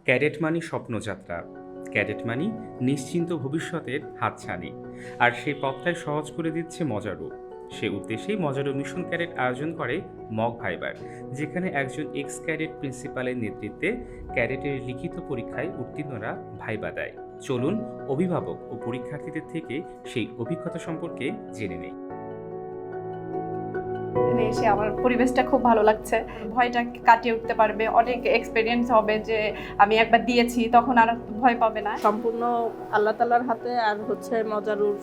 Cadet মানি স্বপ্নযাত্রা, cadet মানি নিশ্চিন্ত ভবিষ্যতের হাতছানি। আর সেই পথটাই সহজ করে দিচ্ছে মজারু। সে উদ্দেশ্যেই মজারু মিশন ক্যাডেট আয়োজন করে মক ভাইবার, যেখানে একজন এক্স ক্যাডেট প্রিন্সিপালের নেতৃত্বে ক্যাডেটের লিখিত পরীক্ষায় উত্তীর্ণরা ভাইবা দেয়। চলুন অভিভাবক ও পরীক্ষার্থীদের থেকে সেই অভিজ্ঞতা সম্পর্কে জেনে নেই। এখানে এসে আমার পরিবেশটা খুব ভালো লাগছে। ভয়টা কাটিয়ে উঠতে পারবে, অনেক এক্সপিরিয়েন্স হবে যে আমি একবার দিয়েছি, তখন আর ভয় পাবে না। সম্পূর্ণ আল্লাহ তাআলার হাতে, আর মজারুর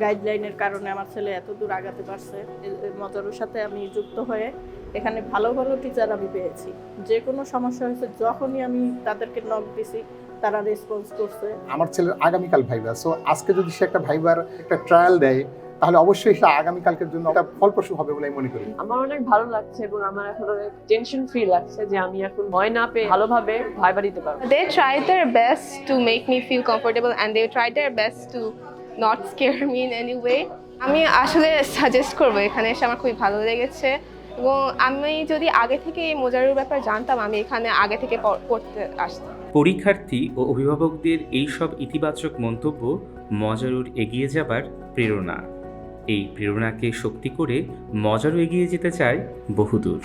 গাইডলাইনের কারণে আমার ছেলে এত দূর আগাতে পারছে। মজারুর সাথে আমি যুক্ত হয়ে এখানে ভালো ভালো টিচার আমি পেয়েছি। যে কোনো সমস্যা হয়েছে যখনই আমি তাদেরকে নক দিছি, তারা রেসপন্স করছে। আমার ছেলের আগামীকাল ভাইবা, সো আজকে যদি সে একটা ভাইবার একটা ট্রায়াল দেয়, তাহলে অবশ্যই সেটা আগামীকালকের জন্য একটা ফলপ্রসূ হবে বলে আমি মনে করি। আমার অনেক ভালো লাগছে এবং আমার এখন অনেক টেনশন ফ্রি লাগছে যে আমি এখন ভয় না পেয়ে ভালোভাবে ভাইবা দিতে পারবো। They tried their best to make me feel comfortable and they tried their best to not scare me in any way. আমি আসলে সাজেস্ট করবো, এখানে এসে আমার খুবই ভালো লেগেছে এবং আমি যদি আগে থেকে এই মজারুর ব্যাপার জানতাম, আমি এখানে আগে থেকে পড়তে আসতাম। পরীক্ষার্থী ও অভিভাবকদের এইসব ইতিবাচক মন্তব্য মজারুর এগিয়ে যাবার প্রেরণা। এই প্রেরণাকে শক্তি করে মজারু এগিয়ে যেতে চায় বহুদূর।